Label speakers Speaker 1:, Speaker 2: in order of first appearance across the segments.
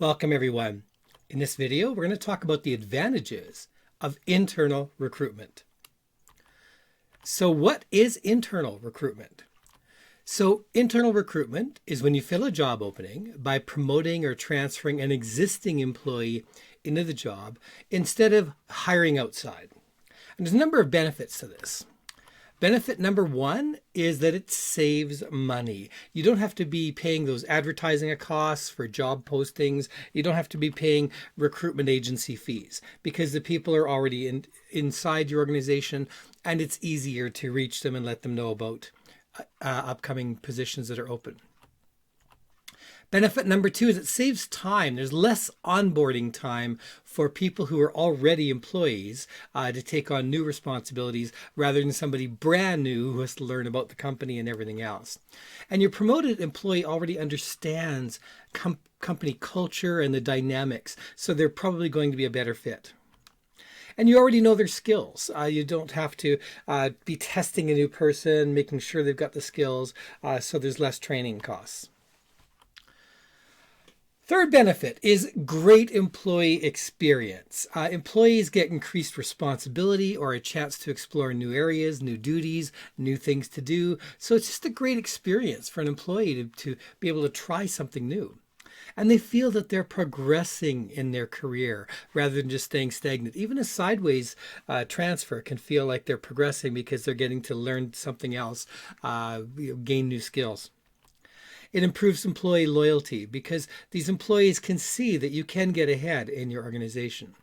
Speaker 1: Welcome everyone. In this video, we're going to talk about the advantages of internal recruitment. So what is internal recruitment? So internal recruitment is when you fill a job opening by promoting or transferring an existing employee into the job instead of hiring outside. And there's a number of benefits to this. Benefit number one is that it saves money. You don't have to be paying those advertising costs for job postings. You don't have to be paying recruitment agency fees because the people are already inside your organization, and it's easier to reach them and let them know about upcoming positions that are open. Benefit number two is it saves time. There's less onboarding time for people who are already employees to take on new responsibilities rather than somebody brand new who has to learn about the company and everything else. And your promoted employee already understands company culture and the dynamics, so they're probably going to be a better fit. And you already know their skills. You don't have to be testing a new person, making sure they've got the skills, so there's less training costs. Third benefit is great employee experience. Employees get increased responsibility or a chance to explore new areas, new duties, new things to do. So it's just a great experience for an employee to be able to try something new. And they feel that they're progressing in their career rather than just staying stagnant. Even a sideways transfer can feel like they're progressing because they're getting to learn something else, gain new skills. It improves employee loyalty because these employees can see that you can get ahead in your organization.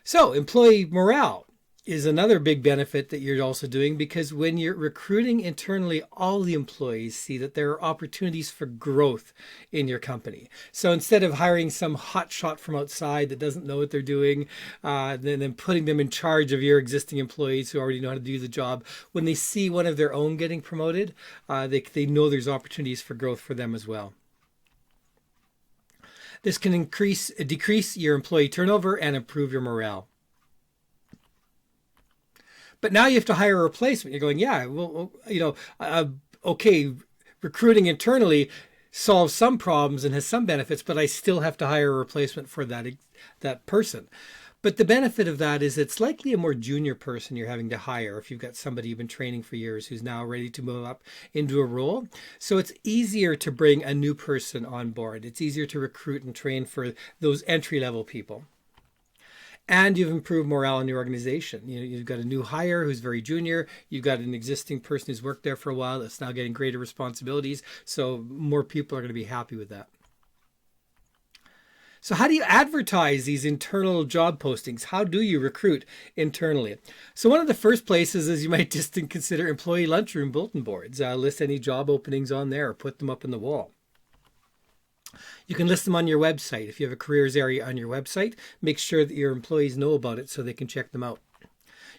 Speaker 1: So employee morale is another big benefit that you're also doing, because when you're recruiting internally, all the employees see that there are opportunities for growth in your company. So instead of hiring some hot shot from outside that doesn't know what they're doing, then putting them in charge of your existing employees who already know how to do the job, when they see one of their own getting promoted, they know there's opportunities for growth for them as well. This can decrease your employee turnover and improve your morale. But now you have to hire a replacement. You're going, yeah, well, okay, recruiting internally solves some problems and has some benefits, but I still have to hire a replacement for that person. But the benefit of that is it's likely a more junior person you're having to hire if you've got somebody you've been training for years who's now ready to move up into a role. So it's easier to bring a new person on board. It's easier to recruit and train for those entry-level people. And you've improved morale in your organization. You've got a new hire who's very junior. You've got an existing person who's worked there for a while that's now getting greater responsibilities. So more people are going to be happy with that. So how do you advertise these internal job postings? How do you recruit internally? So one of the first places is you might just consider employee lunchroom bulletin boards. List any job openings on there or put them up on the wall. You can list them on your website. If you have a careers area on your website, make sure that your employees know about it so they can check them out.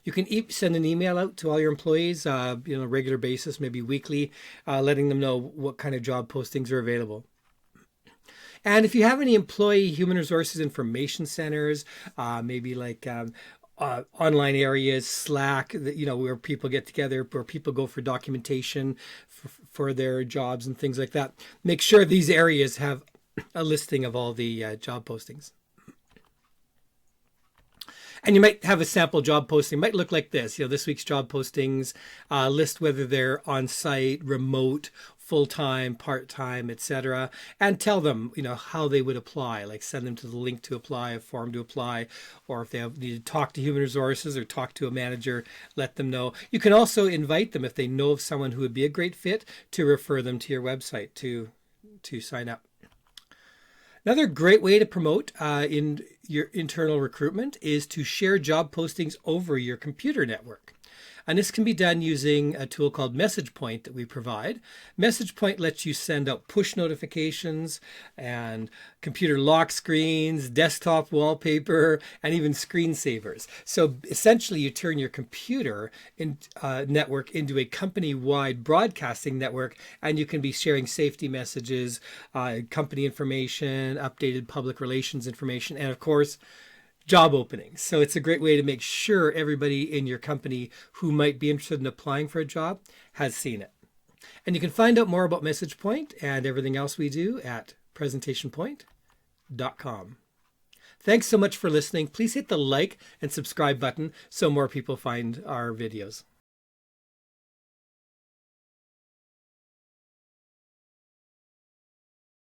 Speaker 1: You can send an email out to all your employees on a regular basis, maybe weekly, letting them know what kind of job postings are available. And if you have any employee human resources information centers, maybe like online areas, Slack, where people get together, where people go for documentation for their jobs and things like that. Make sure these areas have a listing of all the job postings. And you might have a sample job posting. It might look like this. This week's job postings, list whether they're on-site, remote, full-time, part-time, etc. And tell them, how they would apply. Like send them to the link to apply, a form to apply, or if they need to talk to human resources or talk to a manager, let them know. You can also invite them, if they know of someone who would be a great fit, to refer them to your website to sign up. Another great way to promote in your internal recruitment is to share job postings over your computer network. And this can be done using a tool called PresentationPoint that we provide. PresentationPoint lets you send out push notifications and computer lock screens, desktop wallpaper, and even screensavers. So essentially you turn your computer network into a company-wide broadcasting network, and you can be sharing safety messages, company information, updated public relations information, and of course, job openings. So it's a great way to make sure everybody in your company who might be interested in applying for a job has seen it. And you can find out more about PresentationPoint and everything else we do at presentationpoint.com. Thanks so much for listening. Please hit the like and subscribe button so more people find our videos.